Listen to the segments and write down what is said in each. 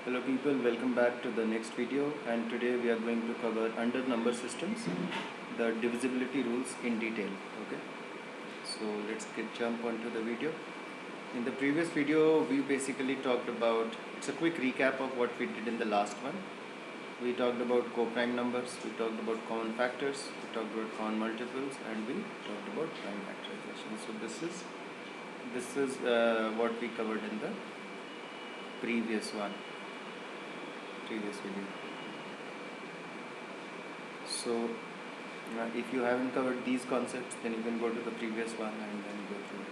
Hello people, welcome back to the next video, and today we are going to cover under number systems the divisibility rules in detail. Okay, so let's jump onto the video. In the previous video we basically talked about, it's a quick recap of what we did in the last one. We talked about co-prime numbers, we talked about common factors, we talked about common multiples, and we talked about prime factorization. So this is what we covered in the previous video. So if you haven't covered these concepts, then you can go to the previous one and then go through it.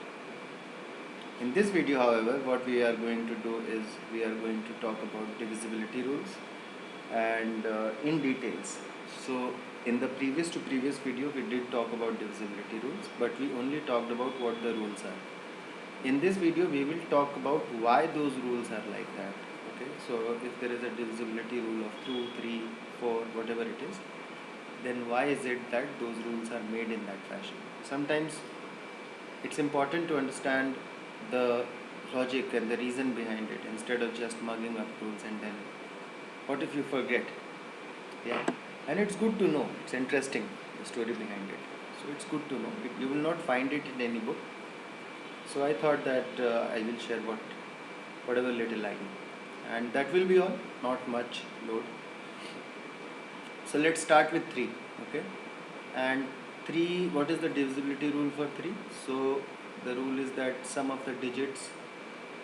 In this video, however, what we are going to do is we are going to talk about divisibility rules and in details. So in the previous video we did talk about divisibility rules, but we only talked about what the rules are. In this video we will talk about why those rules are like that. Okay, so if there is a divisibility rule of 2, 3, 4, whatever it is, then why is it that those rules are made in that fashion? Sometimes it's important to understand the logic and the reason behind it instead of just mugging up rules and then what if you forget? Yeah, and it's good to know, it's interesting, the story behind it. So it's good to know. You will not find it in any book. So I thought that I will share whatever little I know, and that will be all, not much load. So let's start with 3, okay? And 3, what is the divisibility rule for 3? So the rule is that sum of the digits,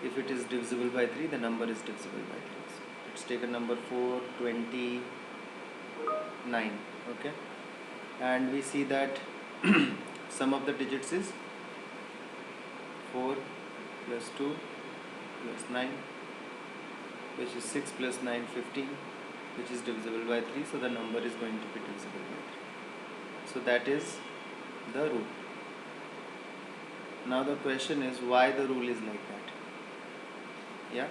if it is divisible by 3, the number is divisible by 3. So let's take a number 429, okay? And we see that sum of the digits is 4 plus 2 plus 9, which is 6 plus 9, 15, which is divisible by 3, so the number is going to be divisible by 3. So that is the rule. Now the question is why the rule is like that. Yeah.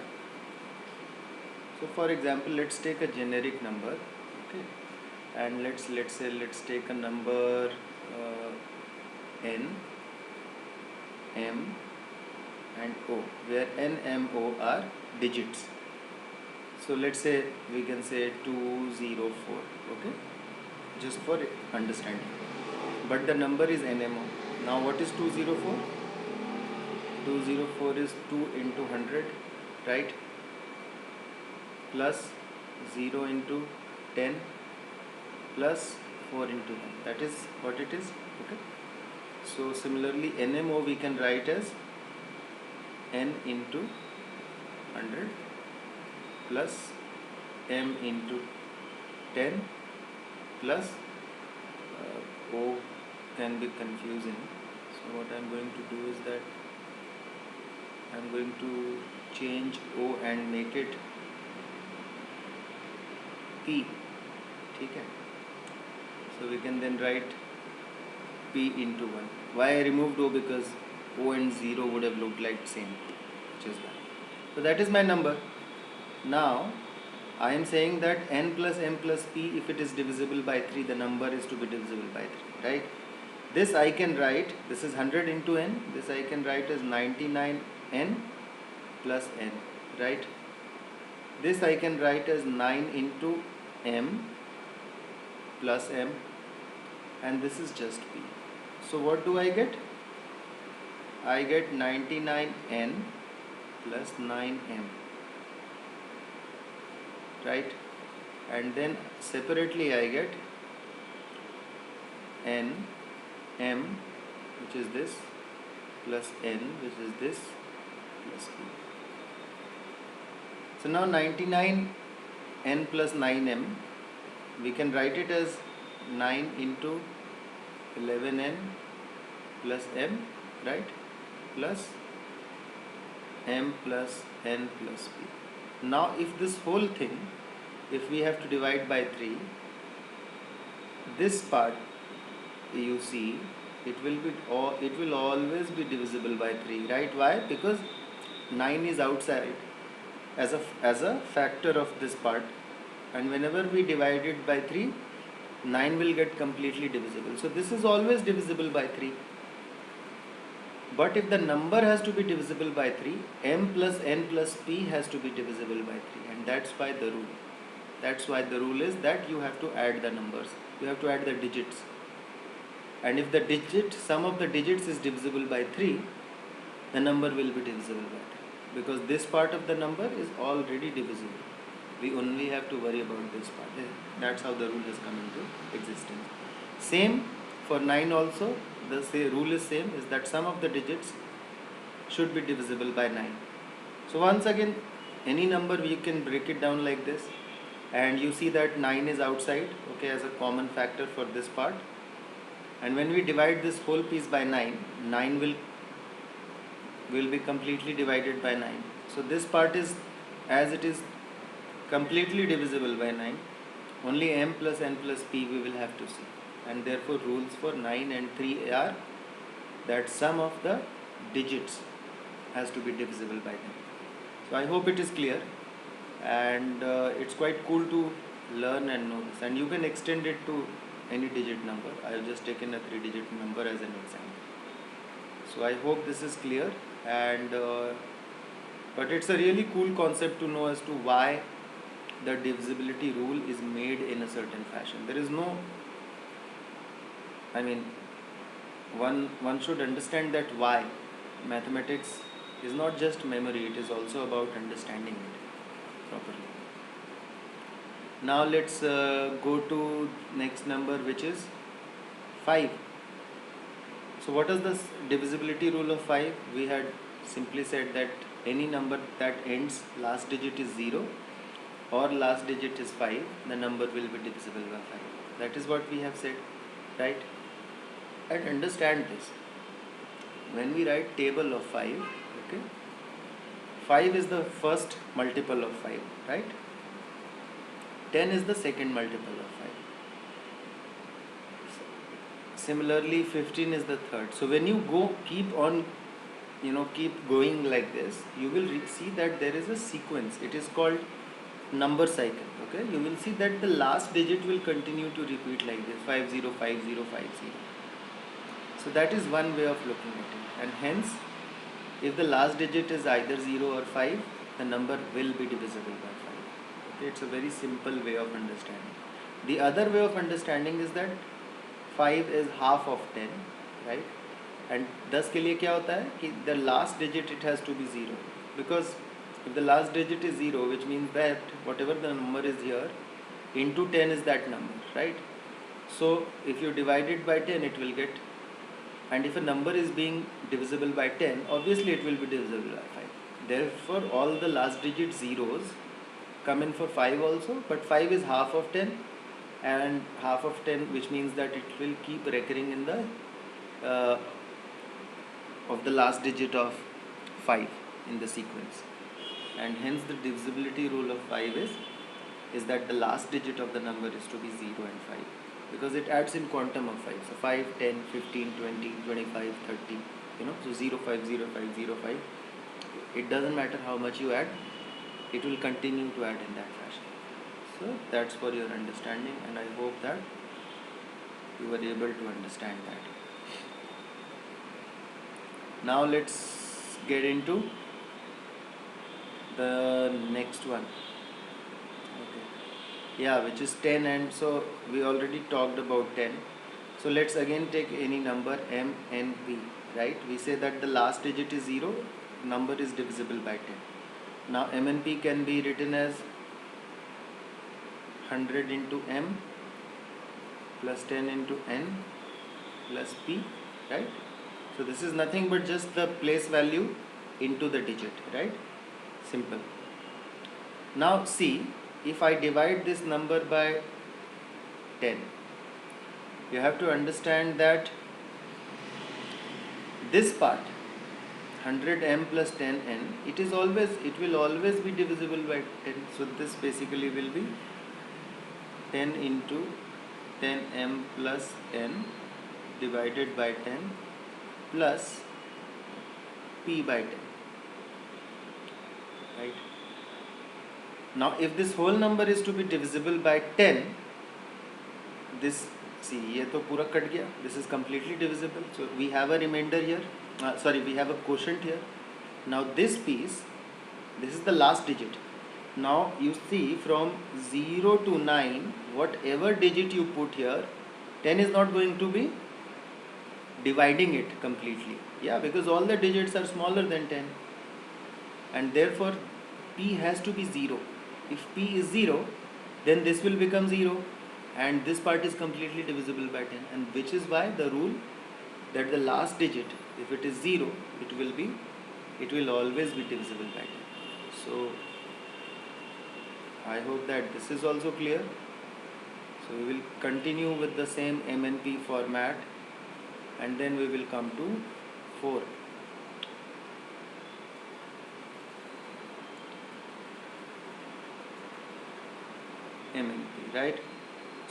So for example, let's take a generic number, okay, and let's take a number n, m, and o, where n, m, o are digits. So let's say we can say 204, okay, just for understanding. But the number is NMO. Now what is 204? 204 is 2 into 100, right? Plus 0 into 10 plus 4 into 1. That is what it is, okay? So similarly NMO we can write as n into 100 plus m into 10 plus O can be confusing. So what I am going to do is that I am going to change O and make it P. Okay. So we can then write P into 1. Why I removed O? Because O and 0 would have looked like same, which is that. So that is my number. Now I am saying that n plus m plus p, if it is divisible by 3, the number is to be divisible by 3, right? This I can write, this is 100 into n, this I can write as 99n plus n, right? This I can write as 9 into m plus m, and this is just p. So what do I get? I get 99n plus 9m, right? And then separately I get n, m, which is this, plus n, which is this, plus p. So now 99n plus 9m, we can write it as 9 into 11n plus m, right? Plus m plus n plus p. Now if this whole thing, if we have to divide by 3, this part you see it will always be divisible by 3, right? Why? Because 9 is outside as a factor of this part, and whenever we divide it by 3, 9 will get completely divisible. So this is always divisible by 3. But if the number has to be divisible by 3, m plus n plus p has to be divisible by 3, and that's why the rule. That's why the rule is that you have to add the numbers, you have to add the digits. And if the sum of the digits is divisible by 3, the number will be divisible by 3, because this part of the number is already divisible. We only have to worry about this part. That's how the rule has come into existence. Same for 9 also, the rule is same, is that sum of the digits should be divisible by 9. So once again, any number we can break it down like this, and you see that 9 is outside, okay, as a common factor for this part. And when we divide this whole piece by 9, 9 will be completely divided by 9. So this part is, as it is completely divisible by 9, only m plus n plus p we will have to see. And therefore rules for 9 and 3 are that sum of the digits has to be divisible by 9. So I hope it is clear, and it's quite cool to learn and know this, and you can extend it to any digit number. I have just taken a 3-digit number as an example. So I hope this is clear, and but it's a really cool concept to know as to why the divisibility rule is made in a certain fashion. There is no, I mean, one should understand that why. Mathematics is not just memory, it is also about understanding it properly. Now let's go to next number, which is 5. So what is the divisibility rule of 5? We had simply said that any number that ends last digit is 0 or last digit is 5, the number will be divisible by 5. That is what we have said, right? And understand this. When we write table of 5, okay, 5 is the first multiple of 5, right? 10 is the second multiple of 5. Similarly, 15 is the third. So when you keep going like this, you will see that there is a sequence. It is called number cycle. Okay, you will see that the last digit will continue to repeat like this: 505050. So that is one way of looking at it, and hence, if the last digit is either 0 or 5, the number will be divisible by 5. Okay, it's a very simple way of understanding. The other way of understanding is that 5 is half of 10, right? And 10 के लिए क्या होता है कि the last digit it has to be 0, because if the last digit is 0, which means that whatever the number is here into 10 is that number, right? So if you divide it by 10, it will get, and if a number is being divisible by 10, obviously it will be divisible by 5. Therefore all the last digit zeros come in for 5 also, but 5 is half of 10, and half of 10, which means that it will keep recurring in the of the last digit of 5 in the sequence, and hence the divisibility rule of 5 is that the last digit of the number is to be 0 and 5, because it adds in quantum of 5. So 5, 10, 15, 20, 25, 30, so 0, 5, 0, 5, 0, 5. It doesn't matter how much you add, it will continue to add in that fashion. So that's for your understanding, and I hope that you were able to understand that. Now let's get into the next one. Okay. Yeah, which is 10, and so we already talked about 10. So let's again take any number m, n, p, right? We say that the last digit is 0, number is divisible by 10. Now m and p can be written as 100 into m plus 10 into n plus p, right? So this is nothing but just the place value into the digit, right? Simple. Now see, if I divide this number by 10, you have to understand that this part 100m plus 10n, it will always be divisible by 10. So this basically will be 10 into 10m plus n divided by 10 plus p by 10, right? Now if this whole number is to be divisible by 10, this See, ये तो पूरा cut गया. This is completely divisible. So we have a remainder here. We have a quotient here. Now this piece, this is the last digit. Now you see from 0 to 9, whatever digit you put here, 10 is not going to be dividing it completely. Yeah, because all the digits are smaller than 10. And therefore P has to be 0. If P is 0, then this will become 0. And this part is completely divisible by 10. And which is why the rule that the last digit, if it is 0, it will always be divisible by 10. So I hope that this is also clear. So we will continue with the same MNP format, and then we will come to 4. MNP, right?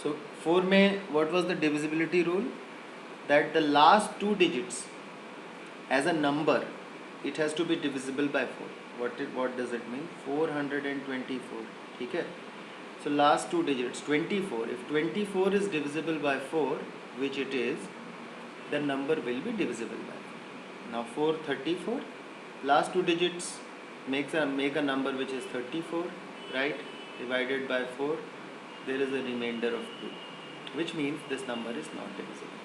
So 4 में what was the divisibility rule? That the last 2 digits as a number, it has to be divisible by 4. What does it mean? 424. ठीक है? So last 2 digits 24. If 24 is divisible by 4, which it is, the number will be divisible by 4. Now 434. Last 2 digits make a number which is 34, right? Divided by 4. There is a remainder of 2, which means this number is not divisible.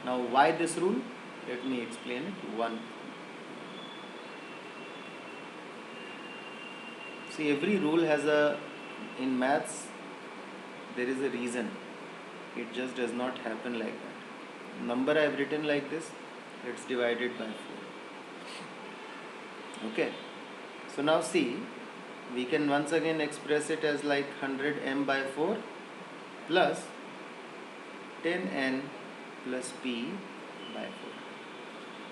Now why this rule? Let me explain it. 1. See, every rule has in maths, there is a reason. It just does not happen like that. Number I have written like this, it's divided by 4. Okay. So now see, we can once again express it as like 100m by 4 plus 10n plus p by 4.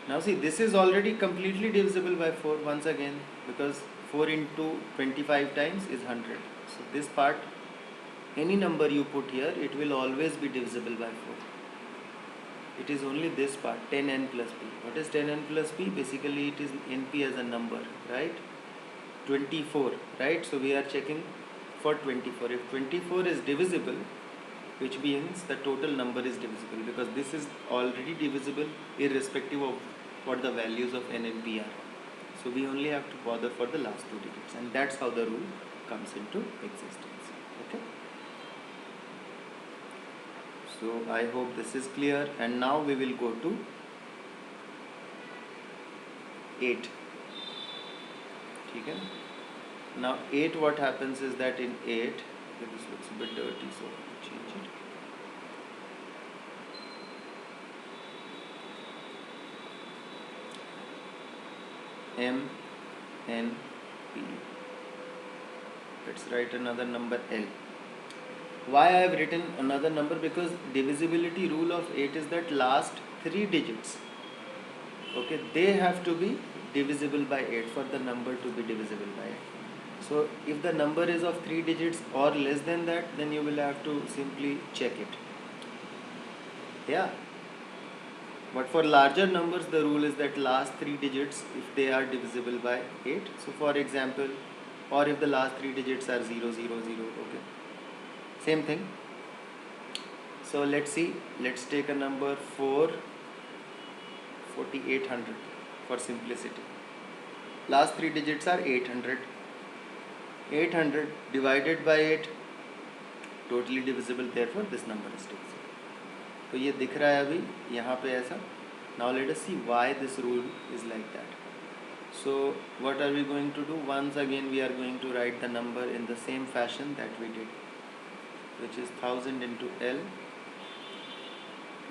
Now see, this is already completely divisible by 4 once again, because 4 into 25 times is 100. So this part, any number you put here, it will always be divisible by 4. It is only this part, 10n plus p. What is 10n plus p? Basically it is np as a number, right? 24, right? So we are checking for 24. If 24 is divisible, which means the total number is divisible, because this is already divisible irrespective of what the values of n and p are. So we only have to bother for the last 2 digits, and that's how the rule comes into existence. Okay. So I hope this is clear, and now we will go to 8. Okay. Now 8, what happens is that in 8, okay, this looks a bit dirty, so I'll change it. M, N, P. Let's write another number L. Why I have written another number? Because divisibility rule of 8 is that last 3 digits, okay, they have to be divisible by 8 for the number to be divisible by 8. So if the number is of 3 digits or less than that, then you will have to simply check it. Yeah. But for larger numbers, the rule is that last 3 digits, if they are divisible by 8. So for example, or if the last 3 digits are 0, 0, 0, okay. Same thing. So let's see. Let's take a number 4800 for simplicity. Last 3 digits are 800. 800 divided by 8, totally divisible, therefore this number is divisible. तो ये दिख रहा है अभी यहाँ पे ऐसा. Now let us see why this rule is like that. So what are we going to do? Once again we are going to write the number in the same fashion that we did, which is 1000 into L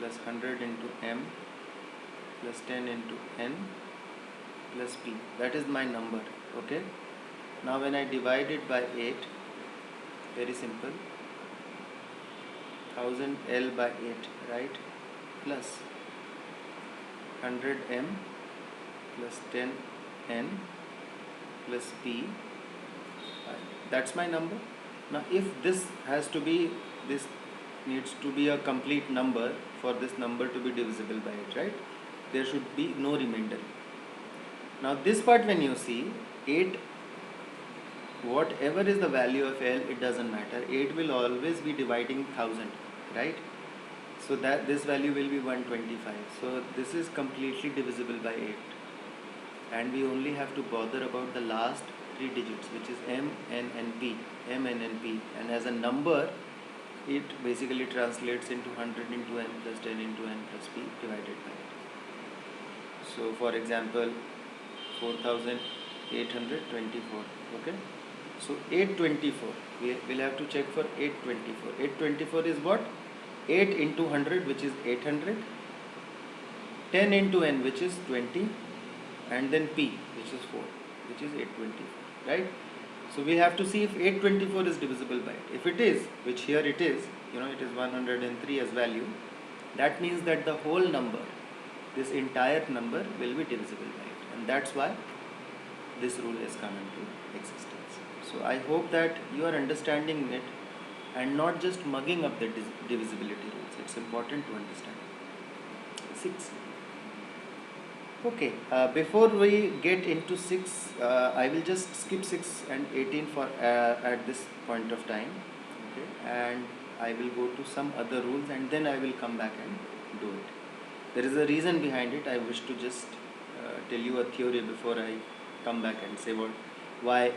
plus 100 into M plus 10 into N plus P. That is my number. Okay. Now when I divide it by 8, very simple, 1000 L by 8, right, plus 100 M plus 10 N plus P. That's my number. Now if this needs to be a complete number for this number to be divisible by 8, right, there should be no remainder. Now this part, when you see 8, whatever is the value of L, it doesn't matter. 8 will always be dividing 1000, right? So that this value will be 125. So this is completely divisible by 8. And we only have to bother about the last three digits, which is M, N, and P. M, N, and P. And as a number, it basically translates into 100 into N plus 10 into N plus P divided by 8. So for example, 4824. Okay. So 824. We will have to check for 824. 824 is what? 8 into 100, which is 800. 10 into N, which is 20. And then P, which is 4, which is 824. Right? So we have to see if 824 is divisible by 8. If it is, which here it is, it is 103 as value. That means that the whole number, this entire number, will be divisible by 8. And that's why this rule has come into existence. So I hope that you are understanding it and not just mugging up the divisibility rules. It's important to understand. 6. Okay, before we get into 6, I will just skip 6 and 18 for at this point of time. Okay, and I will go to some other rules and then I will come back and do it. There is a reason behind it. I wish to just tell you a theory before I come back and say why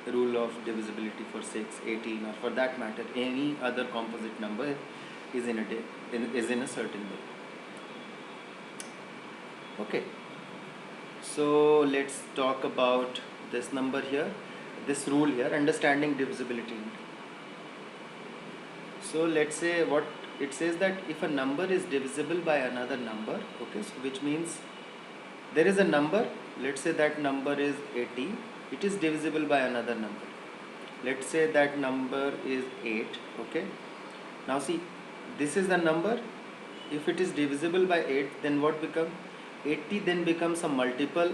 the rule of divisibility for 6, 18, or for that matter any other composite number is in a certain way. Okay, so let's talk about this number here, this rule here, understanding divisibility. So let's say what it says, that if a number is divisible by another number, okay, so which means there is a number, let's say that number is 80, it is divisible by another number. Let's say that number is 8, okay. Now see, this is the number. If it is divisible by 8, then what becomes? 80 then becomes a multiple,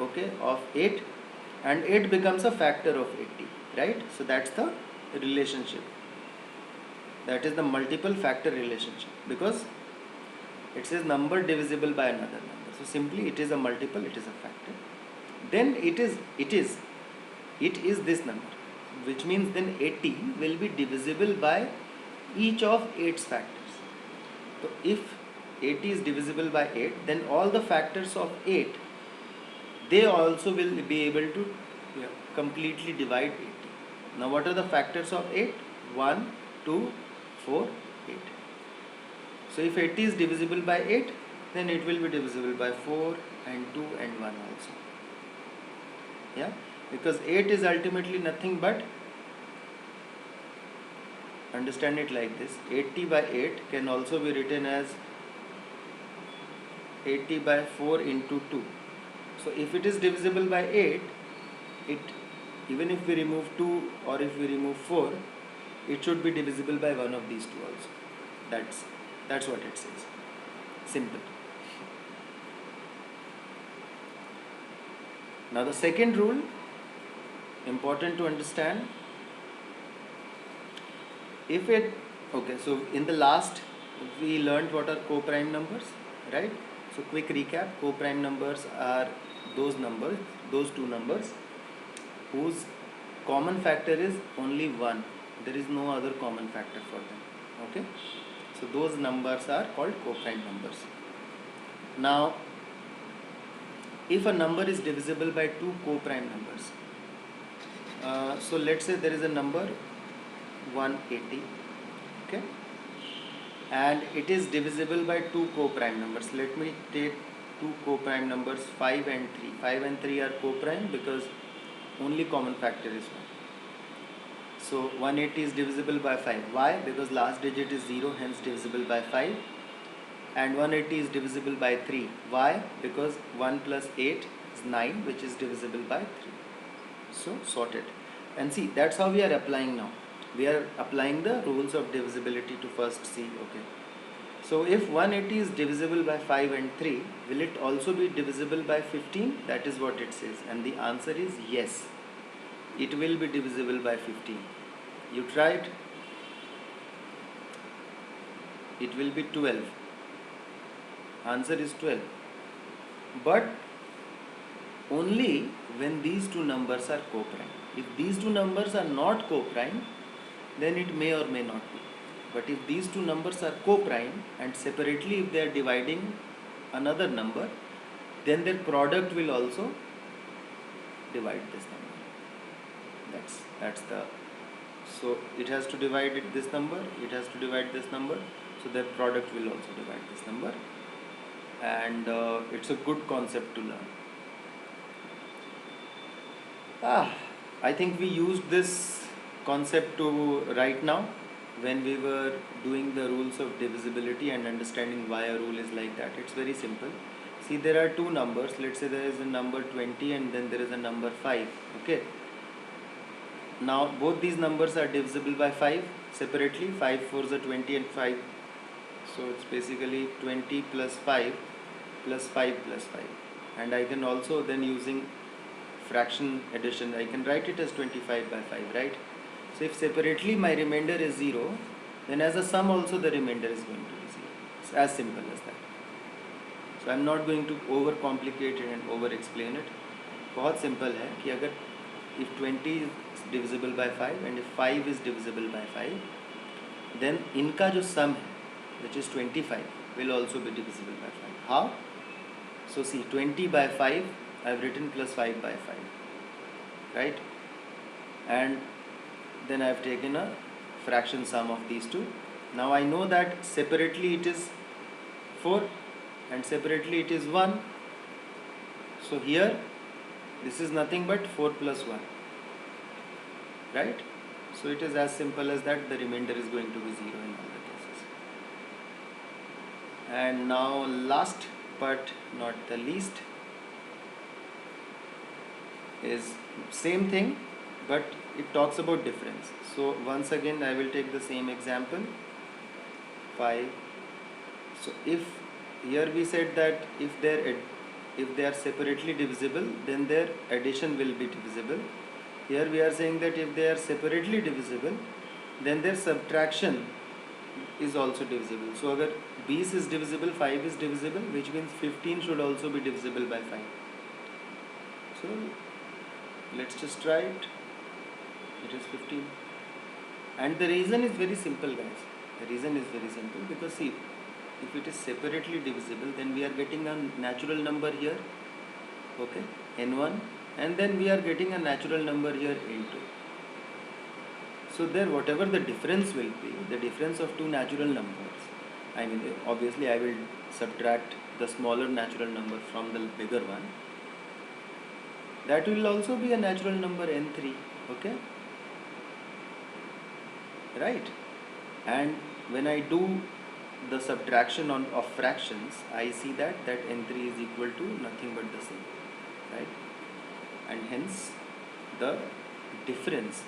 okay, of 8, and 8 becomes a factor of 80, right? So that's the relationship. That is the multiple factor relationship, because it says number divisible by another number. So simply it is a multiple, it is a factor. Then it is this number, which means then 80 will be divisible by each of 8's factors. So if 80 is divisible by 8, then all the factors of 8, they also will be able to completely divide 80. Now what are the factors of 8? 1, 2, 4, 8. So if 80 is divisible by 8, then it will be divisible by 4 and 2 and 1 also. Yeah, because 8 is ultimately nothing but, understand it like this, 80 by 8 can also be written as 80 by 4 into 2. So if it is divisible by 8, even if we remove 2 or if we remove 4, it should be divisible by one of these two also. That's what it says. Simple. Now the second rule, important to understand. So in the last we learned what are co-prime numbers, right? So quick recap, co-prime numbers are those two numbers whose common factor is only 1. There is no other common factor for them. Okay? So those numbers are called co-prime numbers. Now, if a number is divisible by two co-prime numbers, so let's say there is a number 180, okay, and it is divisible by two co-prime numbers. Let me take two co-prime numbers 5 and 3. 5 and 3 are co-prime because only common factor is 1. So 180 is divisible by 5. Why? Because last digit is 0, hence divisible by 5. And 180 is divisible by 3. Why? Because 1 plus 8 is 9, which is divisible by 3. So sorted. And see, that's how we are applying now. We are applying the rules of divisibility to first see, okay. So if 180 is divisible by 5 and 3, will it also be divisible by 15? That is what it says. And the answer is yes. It will be divisible by 15. You try it. It will be 12. Answer is 12. But only when these two numbers are co-prime. If these two numbers are not co-prime, then it may or may not be. But if these two numbers are co-prime and separately if they are dividing another number, then their product will also divide this number. That's the, so it has to divide this number, it has to divide this number, so their product will also divide this number, and it's a good concept to learn. I think we used this concept to right now when we were doing the rules of divisibility and understanding why a rule is like that. It's very simple. See, there are two numbers. Let's say there is a number 20 and then there is a number 5. Okay. Now both these numbers are divisible by 5 separately. 5 4s are 20 and 5. So it's basically 20 plus 5 plus 5 plus 5. And I can also then using fraction addition, I can write it as 25 by 5, right? So if separately my remainder is 0, then as a sum also the remainder is going to be 0. It's as simple as that. So I'm not going to over complicate it and over explain it. बहुत simple है कि अगर if 20 is divisible by 5 and if 5 is divisible by 5, then इनका जो sum है, which is 25, will also be divisible by 5. How? So see, 20 by 5, I've written plus 5 by 5, right? And then I've taken a fraction sum of these two. Now I know that separately it is 4 and separately it is 1. So here this is nothing but 4 plus 1, right? So it is as simple as that. The remainder is going to be 0 in all the cases. And now last but not the least is same thing, but it talks about difference. So once again I will take the same example, 5. So if here we said that if they are separately divisible, then their addition will be divisible. Here we are saying that if they are separately divisible, then their subtraction is also divisible. So agar 20 is divisible, 5 is divisible, which means 15 should also be divisible by 5. So let's just try it. It is 15. And the reason is very simple, guys. The reason is very simple because see, if it is separately divisible, then we are getting a natural number here, okay, n1, and then we are getting a natural number here, n2. So there, whatever the difference will be, the difference of two natural numbers, I mean, obviously I will subtract the smaller natural number from the bigger one. That will also be a natural number n3, okay, right? And when I do the subtraction of fractions, I see that n3 is equal to nothing but the same, right? And hence the difference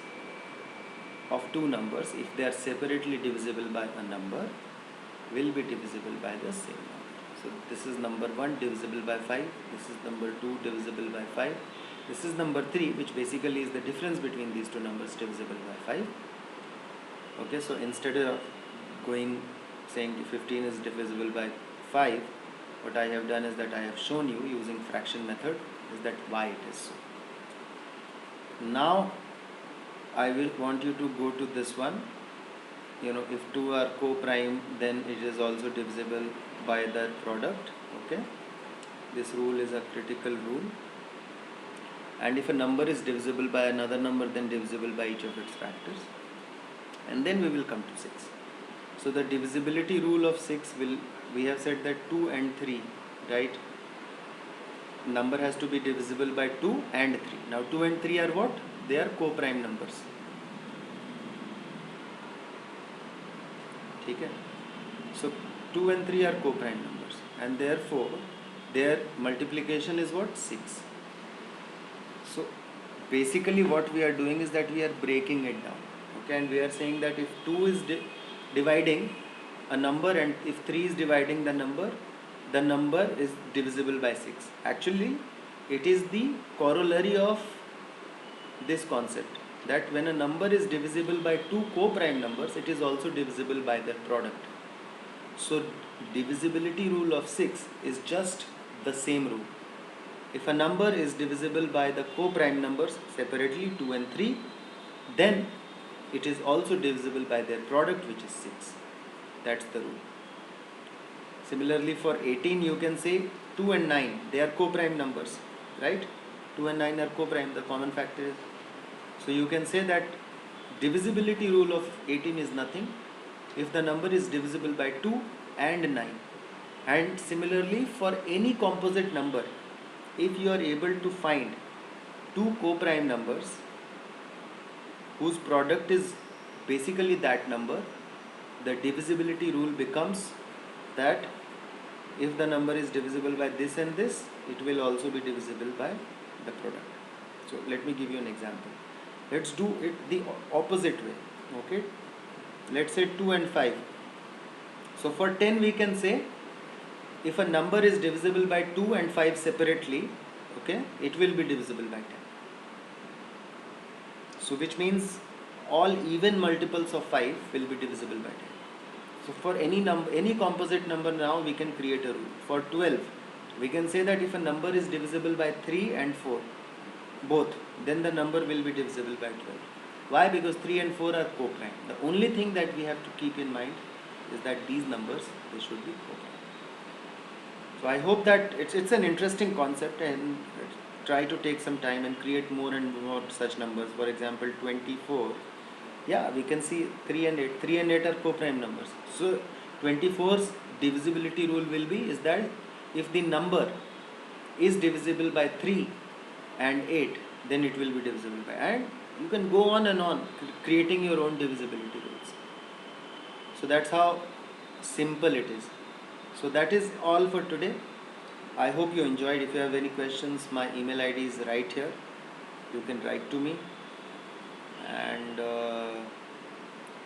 of two numbers, if they are separately divisible by a number, will be divisible by the same number. So this is number 1 divisible by 5, this is number 2 divisible by 5, this is number 3, which basically is the difference between these two numbers divisible by 5. Okay, so instead of saying 15 is divisible by 5, what I have done is that I have shown you using fraction method is that why it is so. Now I will want you to go to this one. You know, if two are co-prime, then it is also divisible by their product. Okay, this rule is a critical rule. And if a number is divisible by another number, then divisible by each of its factors. And then we will come to 6. So the divisibility rule of 6 we have said that 2 and 3, right? Number has to be divisible by 2 and 3. Now 2 and 3 are what? They are co-prime numbers. Okay? So 2 and 3 are co-prime numbers, and therefore their multiplication is what? 6. So basically what we are doing is that we are breaking it down. Okay, and we are saying that if 2 is dividing a number and if 3 is dividing the number is divisible by 6. Actually, it is the corollary of this concept that when a number is divisible by two co-prime numbers, it is also divisible by their product. So divisibility rule of 6 is just the same rule. If a number is divisible by the co-prime numbers separately 2 and 3, then it is also divisible by their product, which is 6. That's the rule. Similarly, for 18 you can say 2 and 9, they are co-prime numbers, right? 2 and 9 are co-prime, the common factor is. So you can say that divisibility rule of 18 is nothing if the number is divisible by 2 and 9. And similarly, for any composite number, if you are able to find two co-prime numbers whose product is basically that number, the divisibility rule becomes that if the number is divisible by this and this, it will also be divisible by the product. So let me give you an example. Let's do it the opposite way. Okay, let's say 2 and 5. So for 10 we can say if a number is divisible by 2 and 5 separately, okay, it will be divisible by 10. So which means all even multiples of 5 will be divisible by 10. So for any number, any composite number, now we can create a rule. For 12, we can say that if a number is divisible by 3 and 4, both, then the number will be divisible by 12. Why? Because 3 and 4 are co-prime. The only thing that we have to keep in mind is that these numbers, they should be co-prime. So I hope that it's an interesting concept, and try to take some time and create more and more such numbers. For example, 24. Yeah, we can see 3 and 8. 3 and 8 are co-prime numbers. So 24's divisibility rule will be is that if the number is divisible by 3 and 8, then it will be divisible by, and you can go on and on creating your own divisibility rules. So that's how simple it is. So that is all for today. I hope you enjoyed. If you have any questions, my email ID is right here. You can write to me. And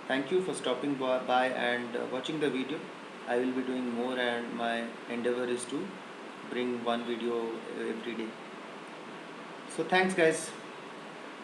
thank you for stopping by and watching the video. I will be doing more, and my endeavor is to bring one video every day. So thanks guys.